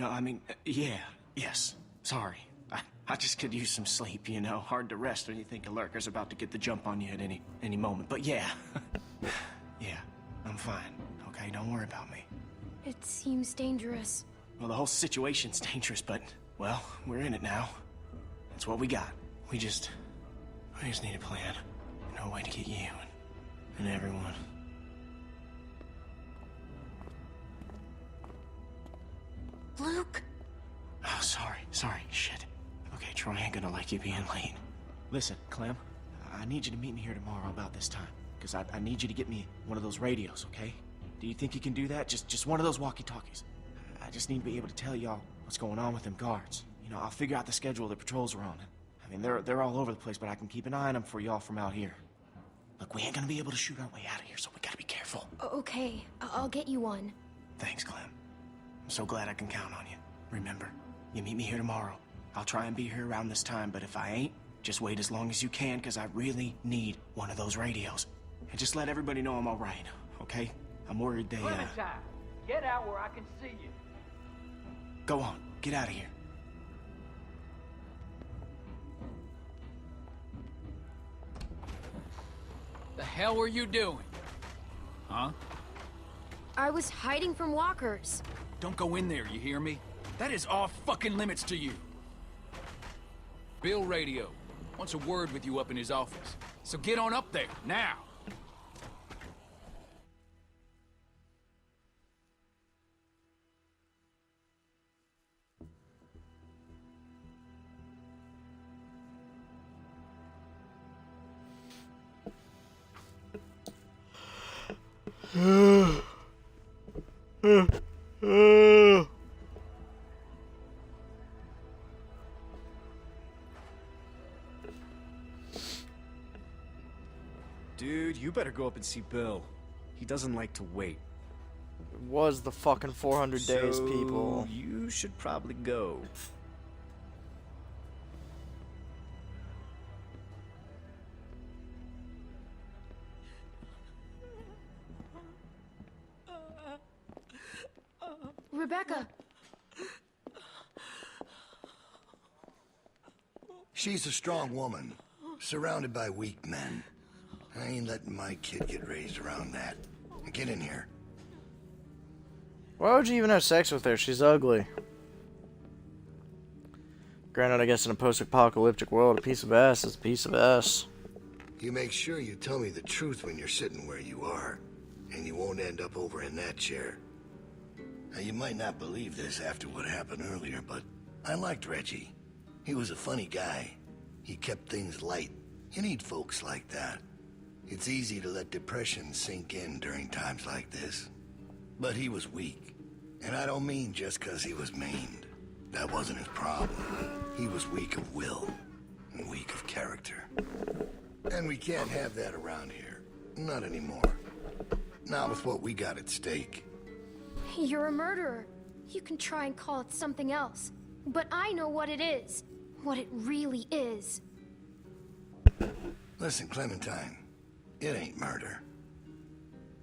No, I mean, yeah, yes. Sorry. I just could use some sleep, you know. Hard to rest when you think a lurker's about to get the jump on you at any moment. But yeah. Yeah, I'm fine. Okay, don't worry about me. It seems dangerous. Well, the whole situation's dangerous, but, well, we're in it now. That's what we got. We just need a plan. No way to get you and everyone. Luke? Oh, sorry, shit. Okay, Troy ain't gonna like you being late. Listen, Clem, I need you to meet me here tomorrow about this time. Because I need you to get me one of those radios, okay? Do you think you can do that? Just one of those walkie-talkies. I just need to be able to tell y'all what's going on with them guards. You know, I'll figure out the schedule the patrols are on. I mean, they're all over the place, but I can keep an eye on them for y'all from out here. Look, we ain't gonna be able to shoot our way out of here, so we gotta be careful. Okay, I'll get you one. Thanks, Clem. I'm so glad I can count on you. Remember, you meet me here tomorrow. I'll try and be here around this time, but if I ain't, just wait as long as you can, because I really need one of those radios. And just let everybody know I'm all right, okay? I'm worried they, Clementine, get out where I can see you. Go on, get out of here. The hell were you doing? Huh? I was hiding from walkers. Don't go in there, you hear me? That is off fucking limits to you. Bill Radio wants a word with you up in his office. So get on up there, now! Dude, you better go up and see Bill. He doesn't like to wait. It was the fucking 400 days, So people. you should probably go. Rebecca! She's a strong woman, surrounded by weak men. I ain't letting my kid get raised around that. Get in here. Why would you even have sex with her? She's ugly. Granted, I guess in a post-apocalyptic world, a piece of ass is a piece of ass. You make sure you tell me the truth when you're sitting where you are, and you won't end up over in that chair. Now, you might not believe this after what happened earlier, but I liked Reggie. He was a funny guy. He kept things light. You need folks like that. It's easy to let depression sink in during times like this. But he was weak. And I don't mean just because he was maimed. That wasn't his problem. He was weak of will and weak of character. And we can't have that around here. Not anymore. Not with what we got at stake. You're a murderer. You can try and call it something else. But I know what it is. What it really is. Listen, Clementine. It ain't murder.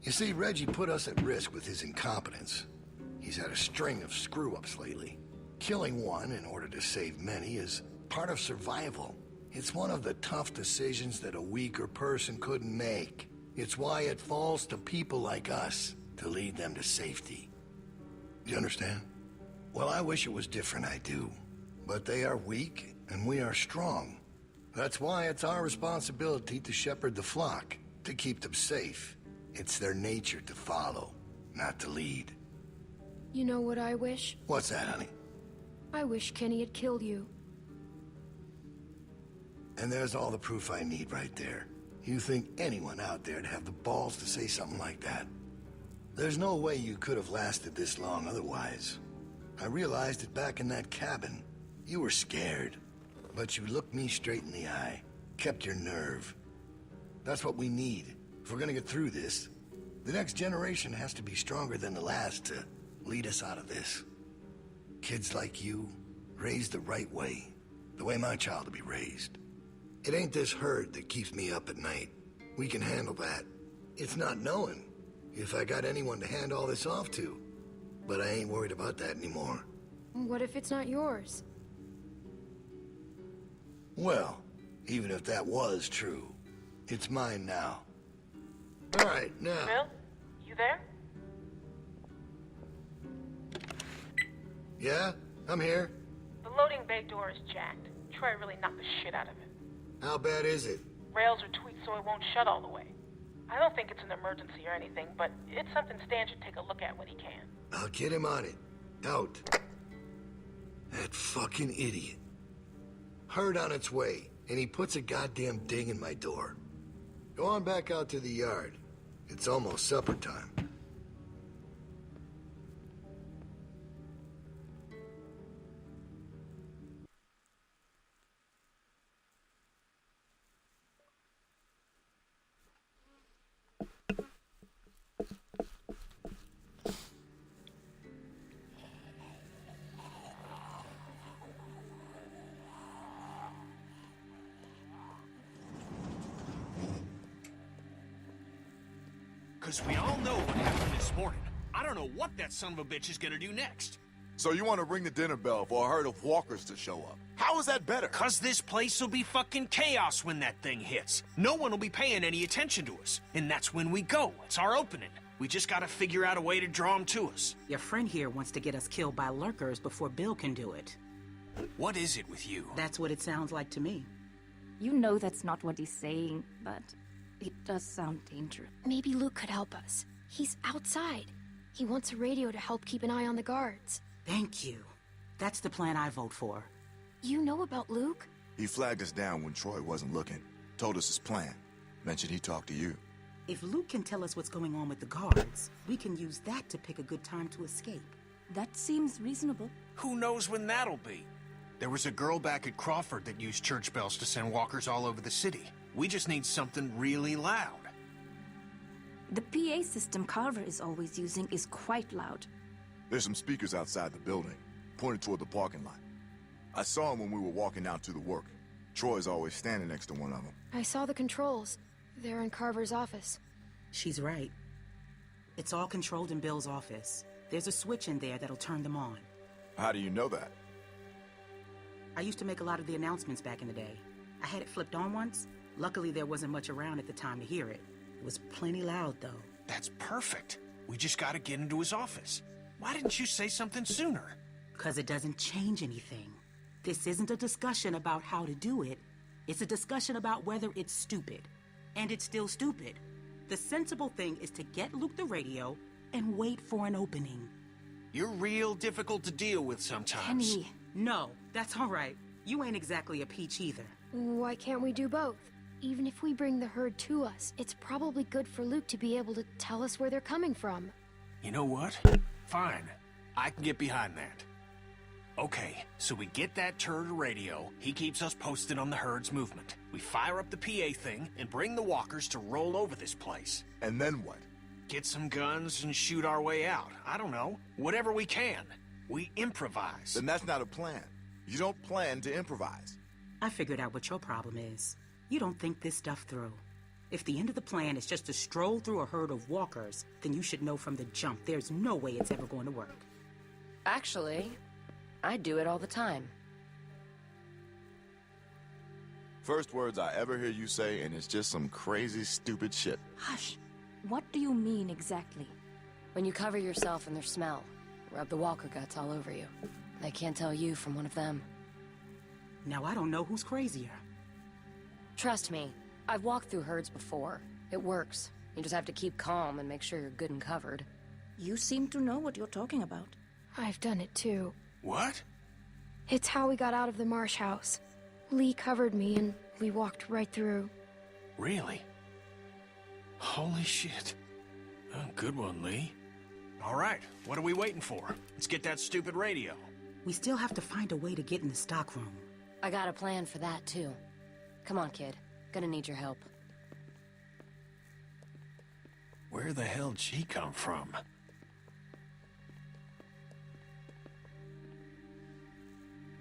You see, Reggie put us at risk with his incompetence. He's had a string of screw-ups lately. Killing one in order to save many is part of survival. It's one of the tough decisions that a weaker person couldn't make. It's why it falls to people like us to lead them to safety. You understand? Well, I wish it was different, I do. But they are weak, and we are strong. That's why it's our responsibility to shepherd the flock, to keep them safe. It's their nature to follow, not to lead. You know what I wish? What's that, honey? I wish Kenny had killed you. And there's all the proof I need right there. You think anyone out there'd have the balls to say something like that? There's no way you could have lasted this long otherwise. I realized it back in that cabin. You were scared, but you looked me straight in the eye, kept your nerve. That's what we need. If we're gonna get through this, the next generation has to be stronger than the last to lead us out of this. Kids like you, raised the right way, the way my child will be raised. It ain't this hurt that keeps me up at night. We can handle that. It's not knowing if I got anyone to hand all this off to. But I ain't worried about that anymore. What if it's not yours? Well, even if that was true, it's mine now. All right, now. Bill? You there? Yeah, I'm here. The loading bay door is jacked. Troy really knocked the shit out of it. How bad is it? Rails are tweaked so it won't shut all the way. I don't think it's an emergency or anything, but it's something Stan should take a look at when he can. I'll get him on it. Out. That fucking idiot. Herd on its way, and he puts a goddamn ding in my door. Go on back out to the yard. It's almost supper time. Because we all know what happened this morning. I don't know what that son of a bitch is gonna do next. So you want to ring the dinner bell for a herd of walkers to show up? How is that better? Cause this place will be fucking chaos when that thing hits. No one will be paying any attention to us. And that's when we go. It's our opening. We just gotta figure out a way to draw them to us. Your friend here wants to get us killed by lurkers before Bill can do it. What is it with you? That's what it sounds like to me. You know that's not what he's saying, but it does sound dangerous. Maybe Luke could help us. He's outside. He wants a radio to help keep an eye on the guards. Thank you. That's the plan I vote for. You know about Luke? He flagged us down when Troy wasn't looking. Told us his plan. Mentioned he talked to you. If Luke can tell us what's going on with the guards, we can use that to pick a good time to escape. That seems reasonable. Who knows when that'll be? There was a girl back at Crawford that used church bells to send walkers all over the city. We just need something really loud. The PA system Carver is always using is quite loud. There's some speakers outside the building, pointed toward the parking lot. I saw them when we were walking out to the work. Troy's always standing next to one of them. I saw the controls. They're in Carver's office. She's right. It's all controlled in Bill's office. There's a switch in there that'll turn them on. How do you know that? I used to make a lot of the announcements back in the day. I had it flipped on once. Luckily, there wasn't much around at the time to hear it. It was plenty loud, though. That's perfect. We just gotta get into his office. Why didn't you say something sooner? 'Cause it doesn't change anything. This isn't a discussion about how to do it. It's a discussion about whether it's stupid. And it's still stupid. The sensible thing is to get Luke the radio and wait for an opening. You're real difficult to deal with sometimes. Kenny. No, that's all right. You ain't exactly a peach either. Why can't we do both? Even if we bring the herd to us, it's probably good for Luke to be able to tell us where they're coming from. You know what? Fine. I can get behind that. Okay, so we get that turd radio. He keeps us posted on the herd's movement. We fire up the PA thing and bring the walkers to roll over this place. And then what? Get some guns and shoot our way out. I don't know. Whatever we can. We improvise. Then that's not a plan. You don't plan to improvise. I figured out what your problem is. You don't think this stuff through. If the end of the plan is just to stroll through a herd of walkers, then you should know from the jump there's no way it's ever going to work. Actually, I do it all the time. First words I ever hear you say, and it's just some crazy, stupid shit. Hush. What do you mean exactly? When you cover yourself in their smell, rub the walker guts all over you. They can't tell you from one of them. Now I don't know who's crazier. Trust me, I've walked through herds before. It works. You just have to keep calm and make sure you're good and covered. You seem to know what you're talking about. I've done it too. What? It's how we got out of the Marsh house. Lee covered me and we walked right through. Really? Holy shit. Oh, good one, Lee. All right, what are we waiting for? Let's get that stupid radio. We still have to find a way to get in the stockroom. I got a plan for that, too. Come on, kid. Gonna need your help. Where the hell did she come from?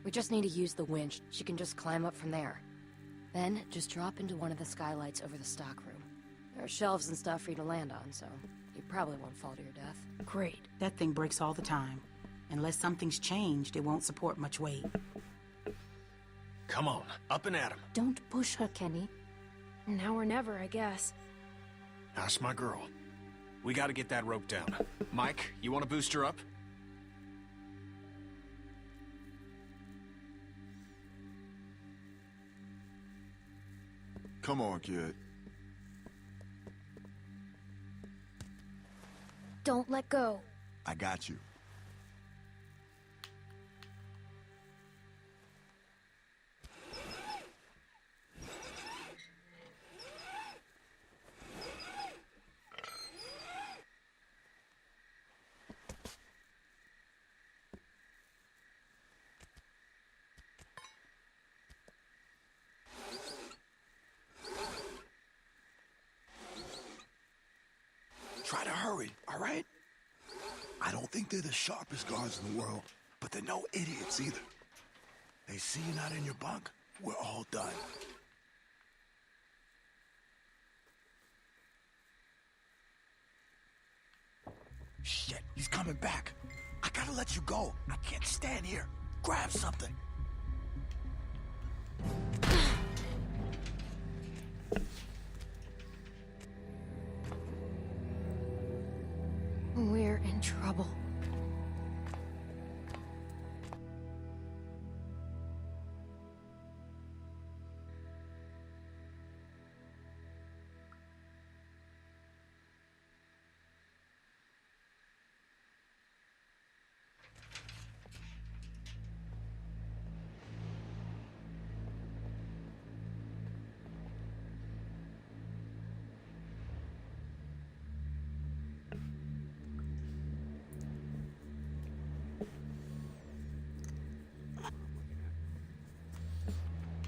We just need to use the winch. She can just climb up from there. Then, just drop into one of the skylights over the stockroom. There are shelves and stuff for you to land on, so you probably won't fall to your death. Great. That thing breaks all the time. Unless something's changed, it won't support much weight. Come on, up and at him. Don't push her, Kenny. Now or never, I guess. That's my girl. We gotta get that rope down. Mike, you wanna boost her up? Come on, kid. Don't let go. I got you. Try to hurry, all right? I don't think they're the sharpest guards in the world, but they're no idiots either. They see you not in your bunk, we're all done. Shit, he's coming back. I gotta let you go. I can't stand here. Grab something. We're in trouble.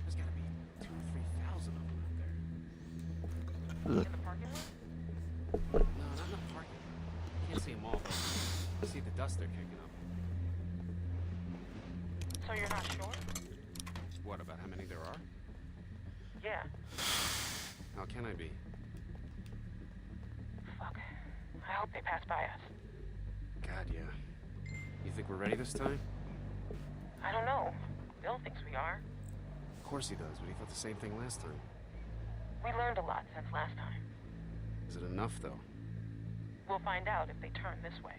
There's gotta be 2,000 or 3,000 of them out there. In the parking lot? No, not in the parking lot. Can't see them all, but I see the dust they're kicking up. So you're not sure? What, about how many there are? Yeah. How can I be? Fuck. I hope they pass by us. God, yeah. You think we're ready this time? I don't know. Bill thinks we are. Of course he does, but he thought the same thing last time. We learned a lot since last time. Is it enough, though? We'll find out if they turn this way.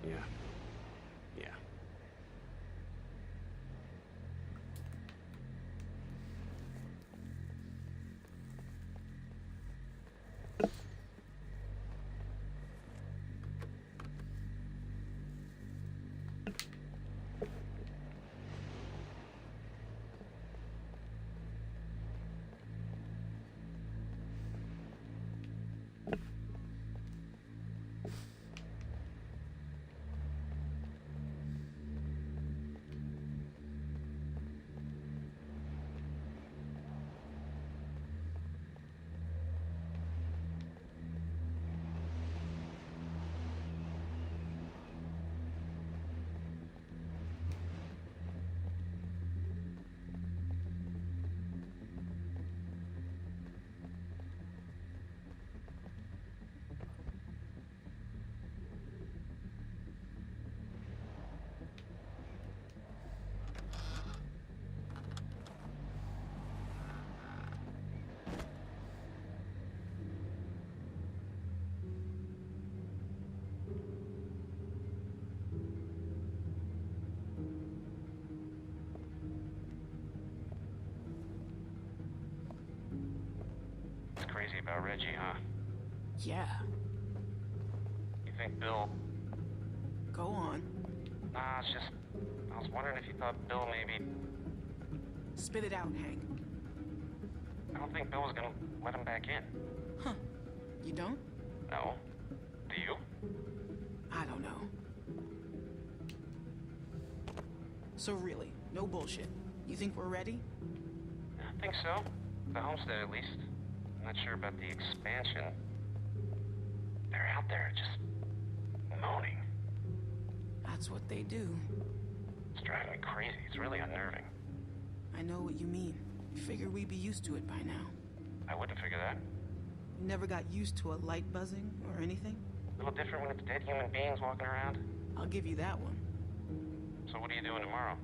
Yeah. Yeah. It's crazy about Reggie, huh? Yeah. You think Bill... Go on. Nah, it's just... I was wondering if you thought Bill maybe... Spit it out, Hank. I don't think Bill was gonna let him back in. Huh. You don't? No. Do you? I don't know. So really, no bullshit. You think we're ready? I think so. The homestead, at least. I'm not sure about the expansion. They're out there just... moaning. That's what they do. It's driving me crazy. It's really unnerving. I know what you mean. Figured we'd be used to it by now. I wouldn't figure that. You never got used to a light buzzing or anything? A little different when it's dead human beings walking around. I'll give you that one. So what are you doing tomorrow?